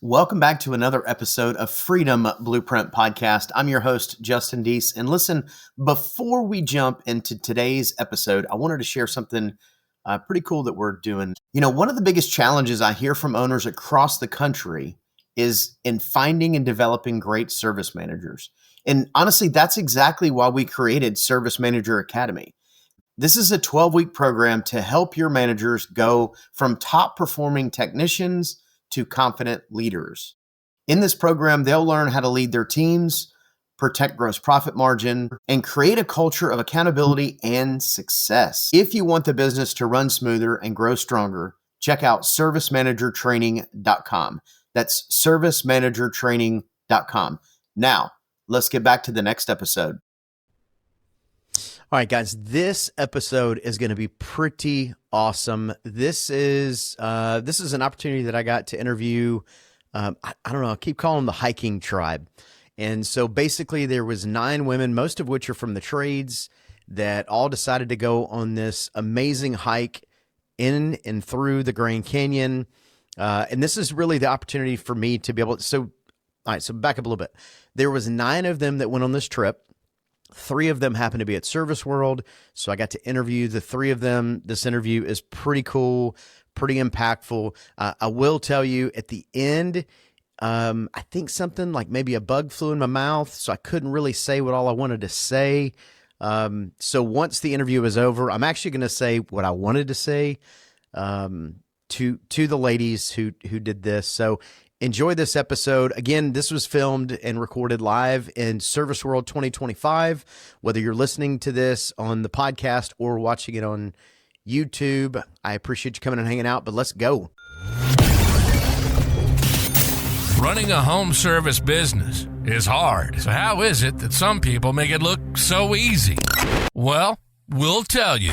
Welcome back to another episode of Freedom Blueprint Podcast. I'm your host, Kristin Deese. And listen, before we jump into today's episode, I wanted to share something pretty cool that we're doing. You know, one of the biggest challenges I hear from owners across the country is in finding and developing great service managers. And honestly, that's exactly why we created Service Manager Academy. This is a 12-week program to help your managers go from top performing technicians to confident leaders. In this program, they'll learn how to lead their teams, protect gross profit margin, and create a culture of accountability and success. If you want the business to run smoother and grow stronger, check out servicemanagertraining.com. That's servicemanagertraining.com. Now, let's get back to the next episode. All right, guys, this episode is going to be pretty awesome. This is an opportunity that I got to interview. I don't know. I keep calling them the hiking tribe. And so basically there was 9 women, most of which are from the trades, that all decided to go on this amazing hike in and through the Grand Canyon. And this is really the opportunity for me to be able to, all right, so back up a little bit. There was 9 of them that went on this trip. 3 of them happened to be at Service World, so I got to interview the 3 of them. This interview is pretty cool, pretty impactful. I will tell you at the end, I think something like maybe a bug flew in my mouth, so I couldn't really say what all I wanted to say. So once the interview is over, I'm actually going to say what I wanted to say to the ladies who did this. So enjoy this episode. Again, this was filmed and recorded live in Service World 2025. Whether you're listening to this on the podcast or watching it on YouTube, I appreciate you coming and hanging out, but let's go. Running a home service business is hard. So how is it that some people make it look so easy? Well, we'll tell you.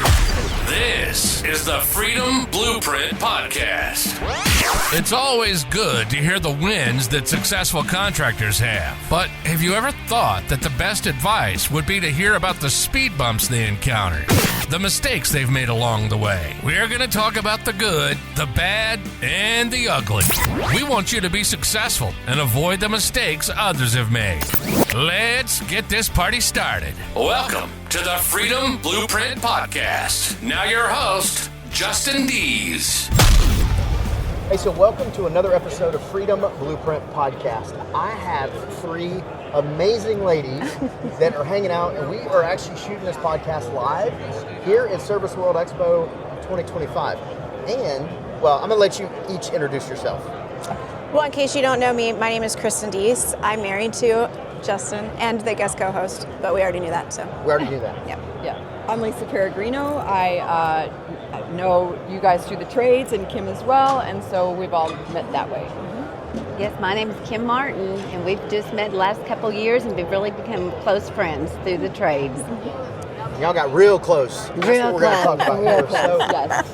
This is the Freedom Blueprint Podcast. It's always good to hear the wins that successful contractors have. But have you ever thought that the best advice would be to hear about the speed bumps they encountered, the mistakes they've made along the way? We're going to talk about the good, the bad, and the ugly. We want you to be successful and avoid the mistakes others have made. Let's get this party started. Welcome to the Freedom Blueprint Podcast. Now your host, Kristin Deese. Hey, so welcome to another episode of Freedom Blueprint Podcast. I have 3 amazing ladies that are hanging out, and we are actually shooting this podcast live here at Service World Expo 2025. And, well, I'm going to let you each introduce yourself. Well, in case you don't know me, my name is Kristin Deese. I'm married to Justin and the guest co-host, but we already knew that, so. We already knew that. Yeah. I'm Lisa Peregrino. I know you guys through the trades and Kim as well, and so we've all met that way. Mm-hmm. Yes, my name is Kim Martin, and we've just met the last couple years and we've really become close friends through the trades. Y'all got real close. That's real what we're close. going to talk about here. Yes.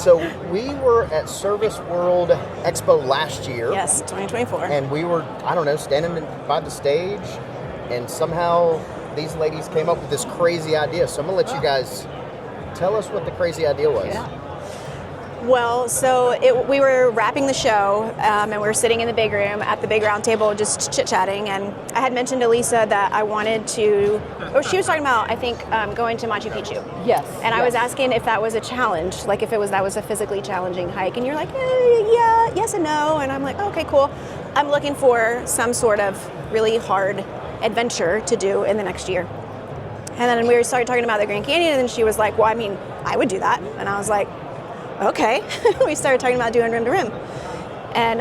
So we were at Service World Expo last year. Yes, 2024. And we were, I don't know, standing by the stage, and somehow these ladies came up with this crazy idea. So I'm going to let you guys tell us what the crazy idea was. Yeah. Well, so we were wrapping the show, and we were sitting in the big room at the big round table just chit-chatting, and I had mentioned to Lisa that I wanted to, or she was talking about, I think, going to Machu Picchu. Yes. And I was asking if that was a challenge, like if that was a physically challenging hike, and you're like, yeah, yes and no, and I'm like, okay, cool. I'm looking for some sort of really hard adventure to do in the next year. And then we started talking about the Grand Canyon, and she was like, well, I mean, I would do that. And I was like, okay. We started talking about doing rim to rim. And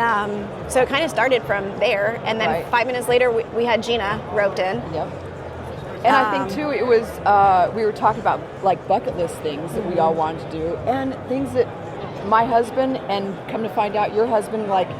so it kind of started from there. And then 5 minutes later, we had Gina roped in. Yep. And I think too, it was, we were talking about like bucket list things that we all wanted to do, and things that my husband, and come to find out your husband, like,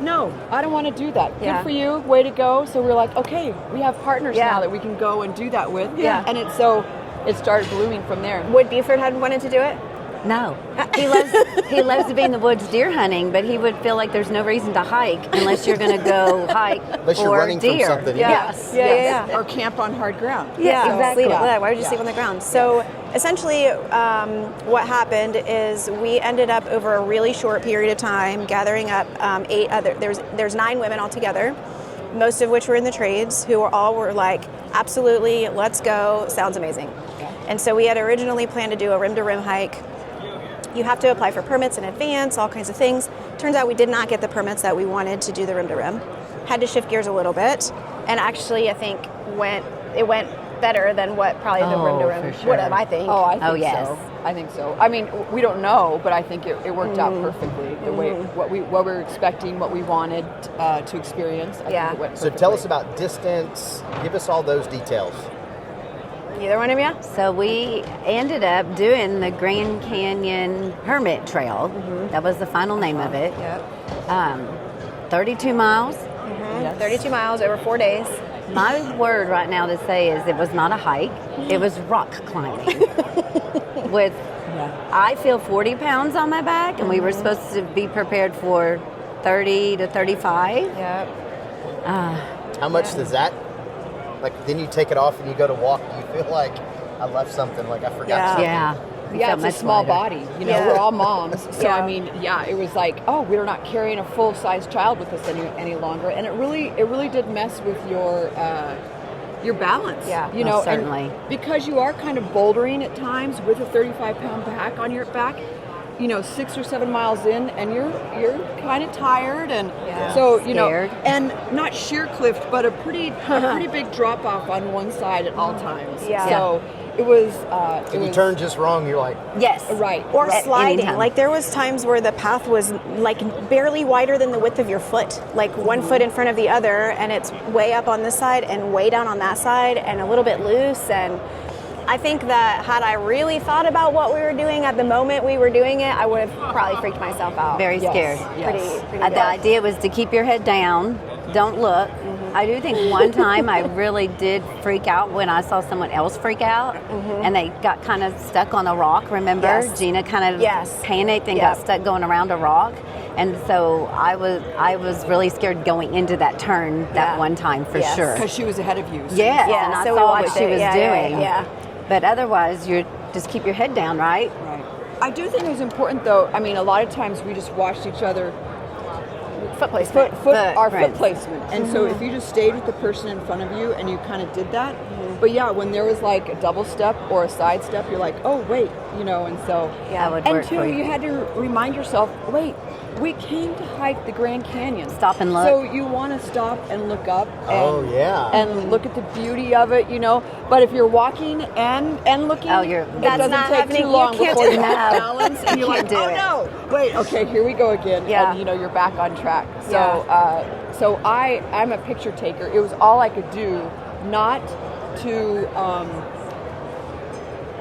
no, I don't want to do that. Yeah. Good for you, way to go. So we're like, okay, we have partners now that we can go and do that with. Yeah. And it started blooming from there. Would Beeford had wanted to do it? No, he loves to be in the woods deer hunting, but he would feel like there's no reason to hike unless you're going to go hike Unless you're or running deer. from something. Yes. Yeah. Or camp on hard ground. Yeah, exactly. Sleep. Why would you sleep on the ground? So essentially, what happened is we ended up over a really short period of time gathering up 8 other. There's 9 women altogether, most of which were in the trades, who all were like, absolutely, let's go. Sounds amazing. Okay. And so we had originally planned to do a rim-to-rim hike. You have to apply for permits in advance, all kinds of things. Turns out we did not get the permits that we wanted to do the rim-to-rim. Had to shift gears a little bit, and actually, I think it went better than what probably the rim-to-rim would have, I think. I think yes. so. I think so. I mean, we don't know, but I think it worked out perfectly. The way what we were expecting, what we wanted to experience. I think it went so tell us about distance. Give us all those details. Either one of you? So we ended up doing the Grand Canyon Hermit Trail. That was the final name of it. 32 miles. Yes. 32 miles over 4 days. My word right now to say is it was not a hike. It was rock climbing. With, I feel 40 pounds on my back, and we were supposed to be prepared for 30 to 35. Yep. How much does that, like, then you take it off and you go to walk, do you feel like I left something, like I forgot something? Yeah, it's a small body. You know, we're all moms. So, I mean, it was like, we're not carrying a full-size child with us any longer. And it really did mess with your balance. Yeah, you know, certainly. And because you are kind of bouldering at times with a 35-pound pack on your back, you know, 6 or 7 miles in, and you're kind of tired, and so you scared. know, and not sheer cliff, but a pretty big drop off on one side at all times. Yeah. So it was. If you turn just wrong, you're like, yes, right, or sliding. Anytime. Like there was times where the path was like barely wider than the width of your foot, like one foot in front of the other, and it's way up on this side and way down on that side, and a little bit loose. And I think that had I really thought about what we were doing at the moment we were doing it, I would have probably freaked myself out. Very scared. Pretty The idea was to keep your head down, don't look. I do think one time I really did freak out when I saw someone else freak out, and they got kind of stuck on a rock, remember? Yes. Gina kind of panicked and got stuck going around a rock. And so I was really scared going into that turn that one time for sure. Because she was ahead of you. So Yeah, and I so we saw watched what she was doing. Yeah. But otherwise, you just keep your head down, right? Right. I do think it was important, though. I mean, a lot of times we just watched each other. Foot placement. Foot placement. And so if you just stayed with the person in front of you and you kind of did that, but when there was like a double step or a side step, you're like, oh, wait, you know, and so. That would and work two, for you had to remind yourself, wait, we came to hike the Grand Canyon. Stop and look. So you want to stop and look up and look at the beauty of it, you know. But if you're walking and looking, it doesn't take too long before you have balance and you're like, no, wait, okay, here we go again. Yeah. And, you know, you're back on track. So so I'm a picture taker. It was all I could do not to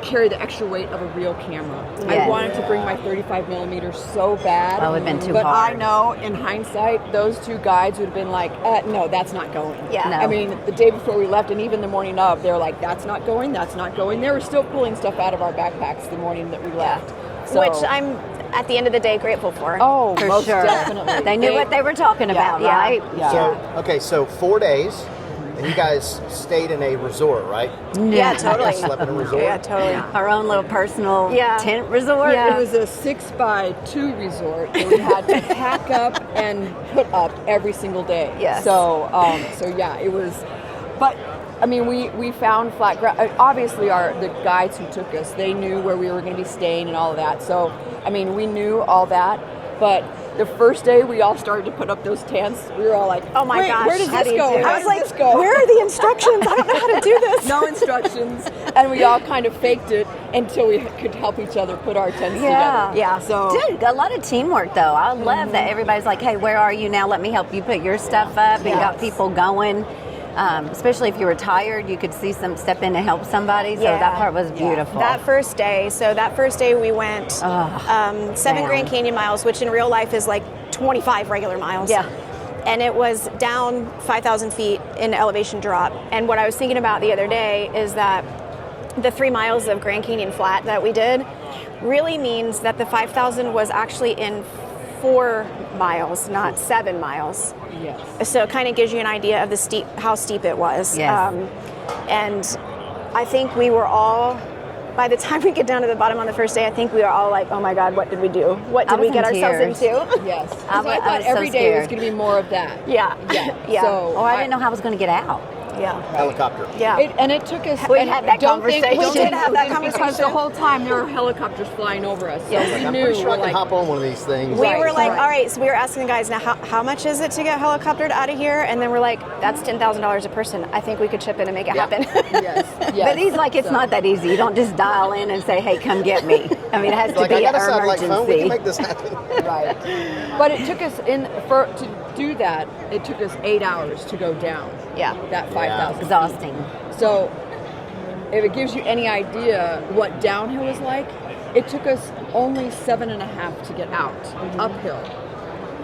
carry the extra weight of a real camera. Yes. I wanted to bring my 35 millimeters so bad. That would have been too but hard. I know in hindsight, those two guides would have been like, no, that's not going. Yeah. No. I mean, the day before we left and even the morning of, they were like, that's not going, that's not going. They were still pulling stuff out of our backpacks the morning that we left. So, Which I'm, at the end of the day, grateful for. Oh, For most sure. definitely. They knew what they were talking about, right? So, so 4 days, and you guys stayed in a resort, right? Yeah, totally. Slept in a resort? Yeah, totally. Our own little personal tent resort. Yeah. It was a 6x2 resort that we had to pack up and put up every single day. Yes. So, it was, but I mean, we found flat ground. Obviously, the guides who took us, they knew where we were going to be staying and all of that. So, I mean, we knew all that, but the first day we all started to put up those tents, we were all like, oh my gosh, where does how this do you go? do How it? does this go? Where are the instructions? I don't know how to do this. No instructions, and we all kind of faked it until we could help each other put our tents together. Yeah. So, Dude, a lot of teamwork though. I love that everybody's like, hey, where are you now? Let me help you put your stuff up and got people going. Especially if you were tired, you could see some step in to help somebody. So that part was beautiful. That first day we went 7 Grand Canyon miles, which in real life is like 25 regular miles. Yeah. And it was down 5,000 feet in elevation drop. And what I was thinking about the other day is that the 3 miles of Grand Canyon flat that we did really means that the 5,000 was actually in 4 miles, not 7 miles. yes. So it kind of gives you an idea of how steep it was. Yes. And I think we were all by the time we get down to the bottom on the first day, I think we are all like, oh my God, what did we do? What did we get ourselves into? Yes. I thought every day was going to be more of that. Yeah. Yeah. So, I didn't know how I was going to get out. Yeah. Helicopter. Yeah. And it took us. We had that conversation. We did have that conversation. Because the whole time there were helicopters flying over us. So we I'm knew. pretty sure I can hop on one of these things. We were like, all right, so we were asking the guys, now how much is it to get helicoptered out of here? And then we're like, that's $10,000 a person. I think we could chip in and make it happen. Yes. But he's like, it's not that easy. You don't just dial in and say, hey, come get me. I mean, it has to be I got an a satellite phone. We can make emergency. this happen. Right. But it took us to do that. It took us 8 hours to go down. Yeah. That 5,000. Exhausting. So, if it gives you any idea what downhill is like, it took us only 7.5 to get out uphill.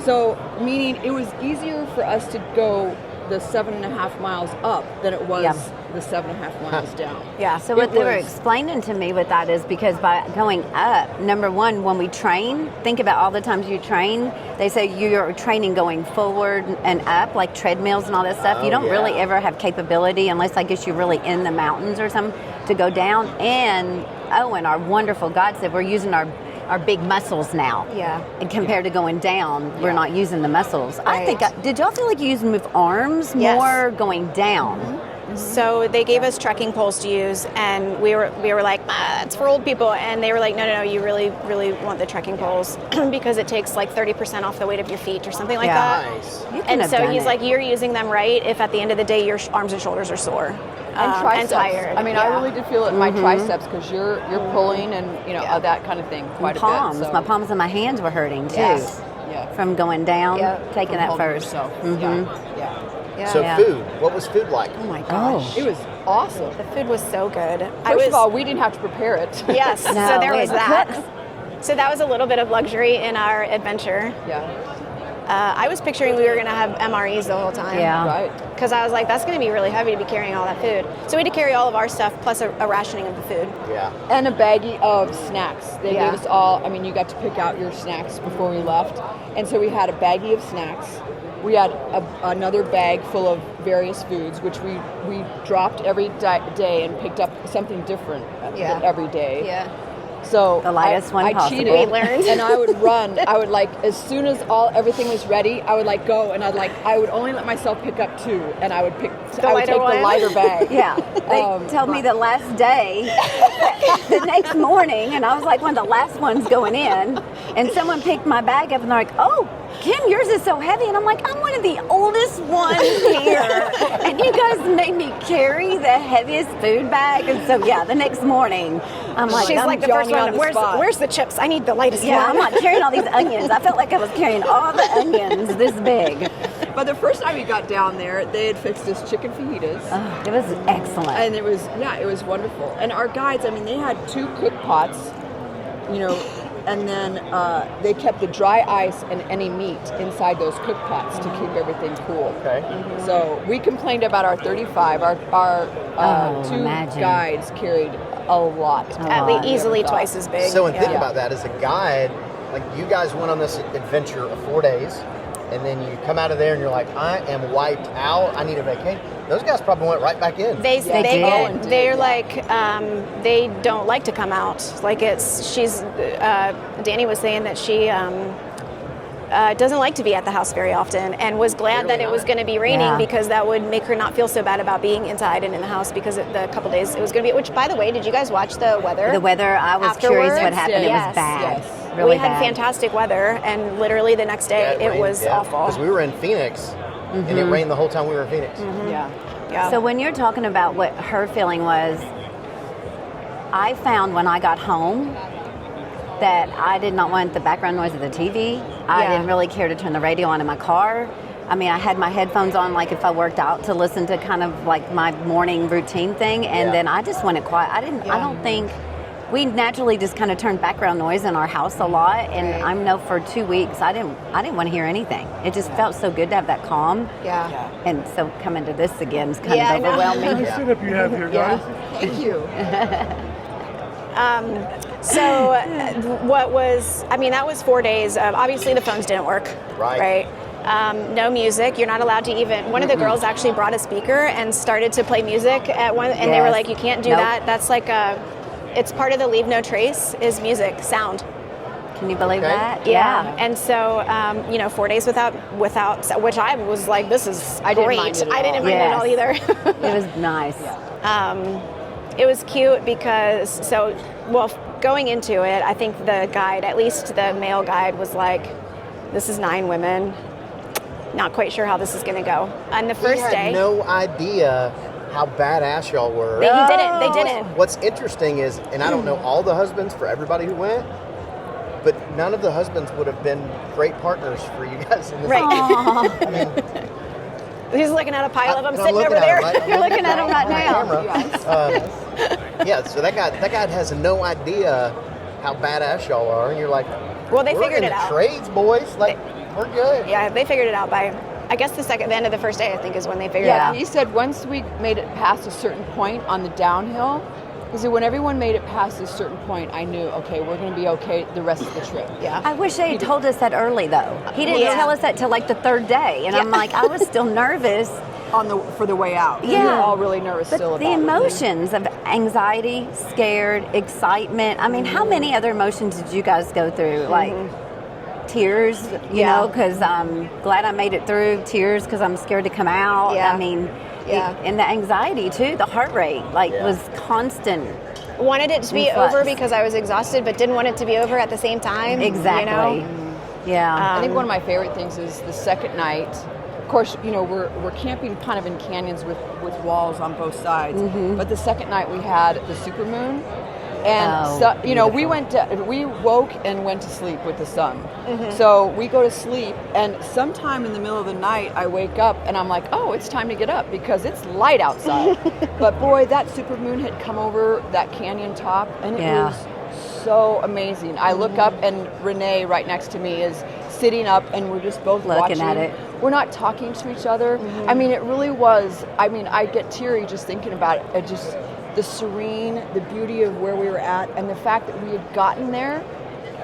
So, meaning it was easier for us to go the 7.5 miles up than it was the 7.5 miles down. Yeah. So what they were explaining to me with that is because by going up, number one, when we train, think about all the times you train, they say you're training going forward and up, like treadmills and all that stuff. You don't really ever have capability, unless I guess you're really in the mountains or something, to go down. And our wonderful God said we're using our big muscles now. Yeah. And compared to going down, we're not using the muscles. Right. I think, did y'all feel like you used to move arms more going down? So they gave us trekking poles to use, and we were like, it's for old people. And they were like, no, you really, really want the trekking poles because it takes like 30% off the weight of your feet or something like that. Nice. And so he's like, you're using them right if at the end of the day your arms and shoulders are sore. And triceps. And tired. I mean, I really did feel it in my triceps because you're pulling and that kind of thing quite a palms. bit. So. My palms and my hands were hurting too. Yes. Yeah. From going down, taking From that holding first. yourself. Yeah. So food, what was food like? Oh my gosh. It was awesome. The food was so good. First of all, we didn't have to prepare it. Yes. No, so there we was had that. So that was a little bit of luxury in our adventure. Yeah. I was picturing we were going to have MREs the whole time. Yeah. Right. Because I was like, that's going to be really heavy to be carrying all that food. So we had to carry all of our stuff plus a rationing of the food. Yeah. And a baggie of snacks. They Yeah. gave us all, you got to pick out your snacks before we left. And so we had a baggie of snacks. We had another bag full of various foods, which we dropped every day and picked up something different every day. Yeah. So The lightest one I possible. cheated, We learned. and I would run. I would as soon as everything was ready, I would go, and I would only let myself pick up 2, and I would I would lighter take one? the lighter bag. Yeah, they told me the last day, the next morning, and I was like one of the last ones going in, and someone picked my bag up, and they're like, "Oh, Kim, yours is so heavy," and I'm like, "I'm one of the oldest ones here, and you guys made me carry the heaviest food bag." And so the next morning, I'm like, She's I'm like the first Johnny on one. the spot. Where's the chips? I need the lightest yeah, one. I'm not carrying all these onions. I felt like I was carrying all the onions this big. But the first time we got down there, they had fixed us chicken fajitas. It was excellent. And it was wonderful. And our guides, they had 2 cook pots, and then they kept the dry ice and any meat inside those cook pots to keep everything cool. Okay. So we complained about our 35. Our 2 imagine. guides carried a lot. At least easily twice as big. So, and think about that as a guide, like you guys went on this adventure of 4 days, and then you come out of there and you're like, I am wiped out. I need a vacation. Those guys probably went right back in. They did. They're like, they don't like to come out. Like Danny was saying that she doesn't like to be at the house very often, and was glad that it was going to be raining because that would make her not feel so bad about being inside and in the house because the couple days it was going to be. Which, by the way, did you guys watch the weather? The weather, I was curious what happened. It was bad. Yes. Really we had bad. fantastic weather, and literally the next day it was awful. Because we were in Phoenix, and it rained the whole time we were in Phoenix. Yeah. So when you're talking about what her feeling was, I found when I got home that I did not want the background noise of the TV. I didn't really care to turn the radio on in my car. I had my headphones on, like if I worked out, to listen to kind of like my morning routine thing, and then I just wanted quiet. I don't think we naturally just kind of turned background noise in our house a lot, and I know for 2 weeks I didn't want to hear anything. It just felt so good to have that calm. Yeah. And so coming to this again is kind of overwhelming. Nice setup you have here, guys. Thank you. So what was, that was 4 days of, obviously the phones didn't work. Right. No music. You're not allowed to even, one of the girls actually brought a speaker and started to play music at one, and they were like, you can't do that. That's like it's part of the Leave No Trace is music, sound. Can you believe that? Yeah. And so, 4 days without, which I was like, this is I didn't great. mind it at I didn't all. mind it at all either. It was nice. It was cute because, going into it, I think the guide, at least the male guide, was like, this is 9 women. Not quite sure how this is going to go. On the first he had day, no idea how badass y'all were. They didn't. What's interesting is, and I don't know all the husbands for everybody who went, but none of the husbands would have been great partners for you guys in this. Right. I mean, he's looking at a pile of them and I'm sitting looking over at there. him, right? I'm You're looking at him right now. Yeah, so that guy has no idea how badass y'all are, and you're like, Well, they we're figured in it the out. trades, boys. Like, we're good. Yeah, they figured it out by, I guess the end of the first day, I think, is when they figured it Yeah, out. he said once we made it past a certain point on the downhill, he said when everyone made it past a certain point, I knew, okay, we're going to be okay the rest of the trip. Yeah. I wish they had told us that early, though. He didn't Yeah. tell us that till like the 3rd day, and I'm like, I was still nervous. For the way out. Yeah. We were all really nervous But still about the it. emotions of anxiety, scared, excitement. I mean, how many other emotions did you guys go through? Like tears, you Yeah. know, because I'm glad I made it through. Tears because I'm scared to come out. Yeah. I mean, Yeah. and the anxiety too, the heart rate, was constant. Wanted it to be Influx. over because I was exhausted, but didn't want it to be over at the same time. Exactly. You know? Yeah. I think one of my favorite things is the second night. Of course, we're camping kind of in canyons with walls on both sides. But the second night we had the Supermoon, and we woke and went to sleep with the sun. So we go to sleep, and sometime in the middle of the night I wake up and I'm like, oh, it's time to get up because it's light outside. But boy, that Supermoon had come over that canyon top, and it was so amazing. I look up and Renee right next to me is sitting up, and we're just both Looking watching. at it. We're not talking to each other. I mean, it really was. I mean, I get teary just thinking about it. It just the serene, the beauty of where we were at, and the fact that we had gotten there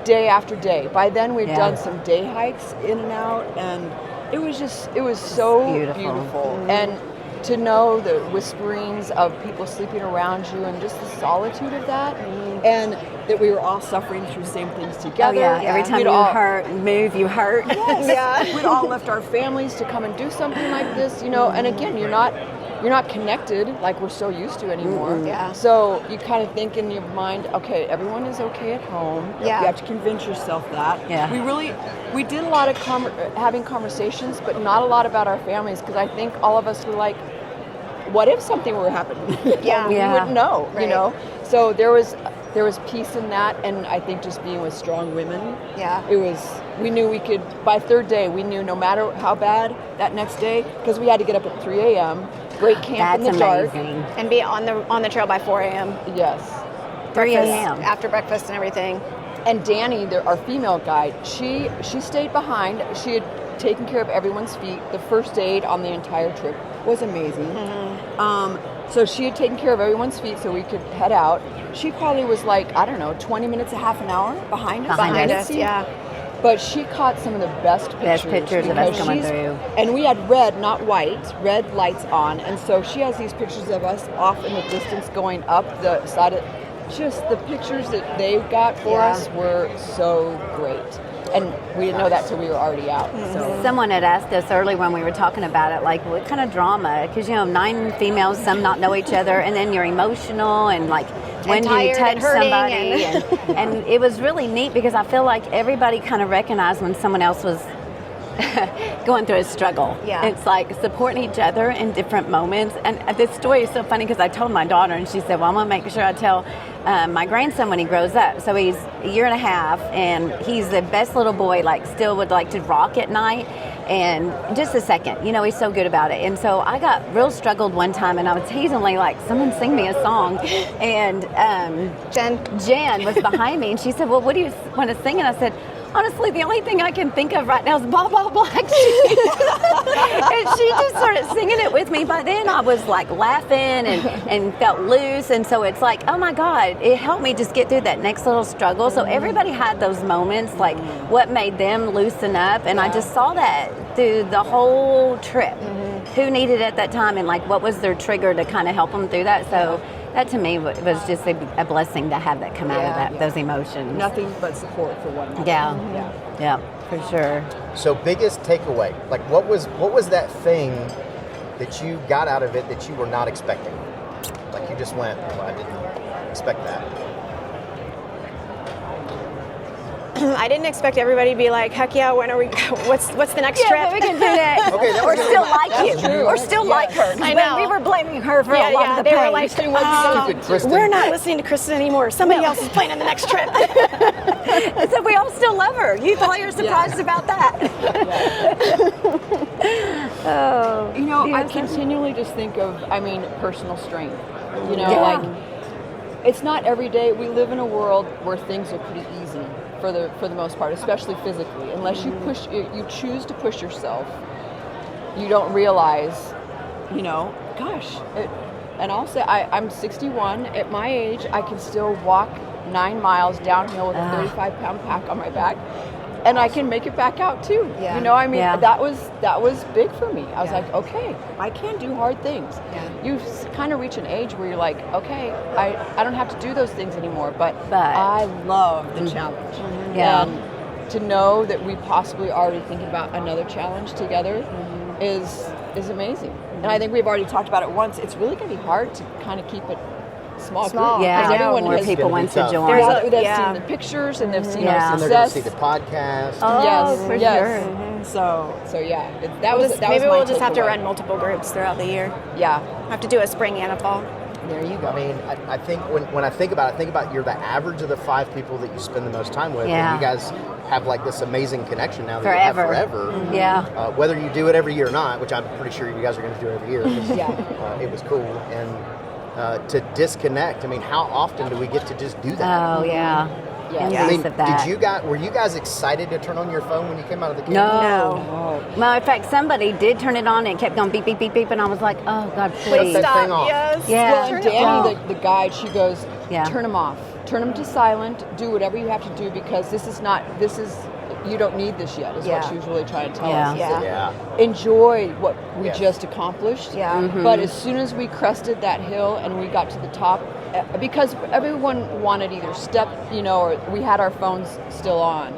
day after day. By then, we'd done some day hikes in and out, and it was so beautiful. And to know the whisperings of people sleeping around you, and just the solitude of that, and that we were all suffering through the same things together. Oh, yeah. Every time you move, you hurt. Yes. We'd all left our families to come and do something like this, and again, you're not connected like we're so used to anymore. Yeah. So you kind of think in your mind, okay, everyone is okay at home. Yeah. You have to convince yourself that. Yeah. We did a lot of having conversations, but not a lot about our families, because I think all of us were like, what if something were happening? Yeah. We wouldn't know, Right. So there was peace in that, and I think just being with strong women. Yeah. We knew we could, by 3rd day, we knew no matter how bad that next day, because we had to get up at 3 a.m., break camp in the dark. Amazing. And be on the trail by 4 a.m. Yes. 3 a.m. After breakfast and everything. And Danny, our female guide, she stayed behind. She had taken care of everyone's feet. The first aid on the entire trip was amazing. So she had taken care of everyone's feet so we could head out. She probably was like, I don't know, 20 minutes, a half an hour behind us. Behind us, yeah. But she caught some of the best pictures of us because coming she's- through. And we had red, not white, red lights on. And so she has these pictures of us off in the distance going up the side of, just the pictures that they got for us were so great. And we didn't know that till we were already out. So. Someone had asked us early when we were talking about it, like, what kind of drama? Because, 9 females, some not know each other, and then you're emotional, and like, when do you tired touch and hurting somebody? And it was really neat because I feel like everybody kind of recognized when someone else was going through a struggle. Yeah. It's like supporting each other in different moments. And this story is so funny because I told my daughter, and she said, well, I'm going to make sure I tell my grandson when he grows up. So he's a year and a half, and he's the best little boy, like still would like to rock at night. And just a second, he's so good about it. And so I got real struggled one time, and I was teasingly like, someone sing me a song. And Jen was behind me, and she said, well, what do you want to sing? And I said, honestly, the only thing I can think of right now is Ball Ball Black Sheep. And she just started singing it with me. By then I was like laughing and felt loose. And so it's like, oh my God, it helped me just get through that next little struggle. So everybody had those moments, like what made them loosen up. And I just saw that through the whole trip. Who needed it at that time, and like what was their trigger to kind of help them through that. So That to me was just a blessing to have that come out of that, those emotions. Nothing but support for one another. Yeah, for sure. So biggest takeaway, like what was that thing that you got out of it that you were not expecting? Like you just went, well, I didn't expect that. I didn't expect everybody to be like, heck yeah, when are we, what's the next trip? We can do that. Okay, that or was still good. like you. True. Or still like her. I know. We were blaming her for a lot of the they pain. were like, Stupid Kristen. we're not listening to Kristen anymore. Somebody else is planning the next trip. I said, we all still love her. You thought you were surprised about that. Oh. You know, I continually just think of, personal strength. You know, like, it's not every day. We live in a world where things are pretty easy for the most part, especially physically. Unless you choose to push yourself, you don't realize, and I'll say, I'm 61. At my age, I can still walk 9 miles downhill with a 35-pound pack on my back. And I can make it back out too. Yeah. That was big for me. I was like, okay, I can do hard things. Yeah. You kind of reach an age where you're like, okay, I don't have to do those things anymore, but I love the challenge. Mm-hmm. Yeah. And to know that we possibly already thinking about another challenge together is amazing. And I think we've already talked about it once. It's really going to be hard to kind of keep it small. Yeah, everyone more has people want to join. They've seen the pictures and they've seen our And they're going to success. see the podcast. Oh, for Yes. sure. So yeah, Maybe we'll just have to run multiple groups throughout the year. Yeah. Have to do a spring and a fall. There you go. I mean, I think when I think about you're the average of the 5 people that you spend the most time with. And you guys have like this amazing connection now that you have forever. Mm-hmm. Yeah. Whether you do it every year or not, which I'm pretty sure you guys are going to do every year. It was cool. And to disconnect, I mean, how often do we get to just do that? Oh, yeah. I mean, were you guys excited to turn on your phone when you came out of the camp? No. Matter of fact, somebody did turn it on and it kept going beep, beep, beep, beep, and I was like, oh, God, please. Shut that thing off. Yes. Yeah. Well, and Danny, the guide, she goes, Yeah. turn them off. Turn them to silent. Do whatever you have to do because you don't need this yet, is what she was really trying to tell us. Yeah. Enjoy what we just accomplished. Yeah. Mm-hmm. But as soon as we crested that hill and we got to the top, because everyone wanted either step, or we had our phones still on,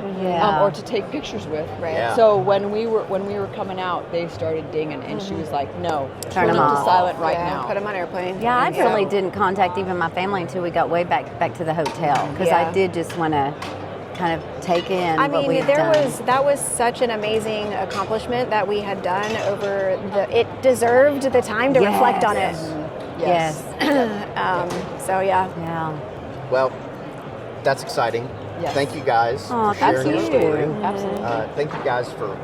or to take pictures with. Right. Yeah. So when we were coming out, they started dinging, and she was like, "No, Turn them to off. silent right now." Put them on airplane. Yeah, I really didn't contact even my family until we got way back to the hotel because I did just want to kind of take in what we had done. That was such an amazing accomplishment that we had done it deserved the time to reflect on it. Yes. So yeah. Well, that's exciting. Yes. Thank you guys Oh, for sharing your thank you. story. Absolutely. Thank you guys for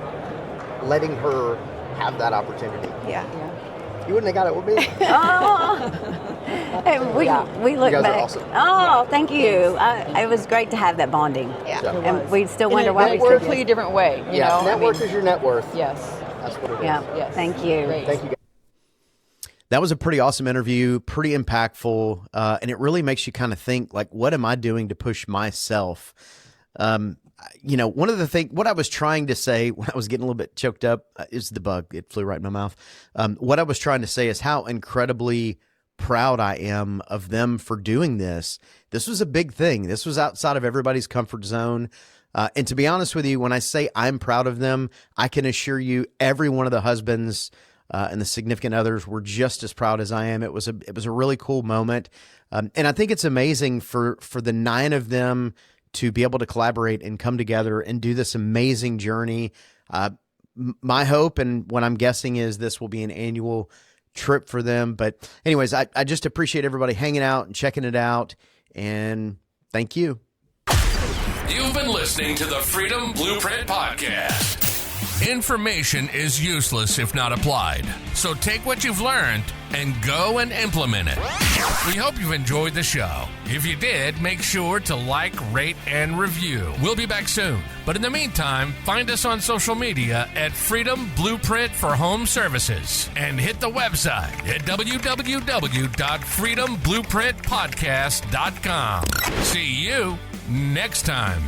letting her have that opportunity. Yeah. You wouldn't have got it with me. Hey, we look You guys back. are awesome. Oh, thank you. It was great to have that bonding. Yeah. And we still In wonder a why we still completely different way. You know? Network is your net worth. Yes. That's what it is. Yeah. Yes. Thank you. Great. Thank you guys. That was a pretty awesome interview, pretty impactful, and it really makes you kind of think, like, what am I doing to push myself? One of the things, what I was trying to say when I was getting a little bit choked up is the bug. It flew right in my mouth. What I was trying to say is how incredibly proud I am of them for doing this. This was a big thing. This was outside of everybody's comfort zone. And to be honest with you, when I say I'm proud of them, I can assure you every one of the husbands and the significant others were just as proud as I am. It was a really cool moment. And I think it's amazing for the 9 of them to be able to collaborate and come together and do this amazing journey. My hope and what I'm guessing is this will be an annual trip for them. But anyways, I just appreciate everybody hanging out and checking it out. And thank you. You've been listening to the Freedom Blueprint Podcast. Information is useless if not applied. So take what you've learned and go and implement it. We hope you've enjoyed the show. If you did, make sure to like, rate, and review. We'll be back soon. But in the meantime, find us on social media at Freedom Blueprint for Home Services and hit the website at www.freedomblueprintpodcast.com. See you next time.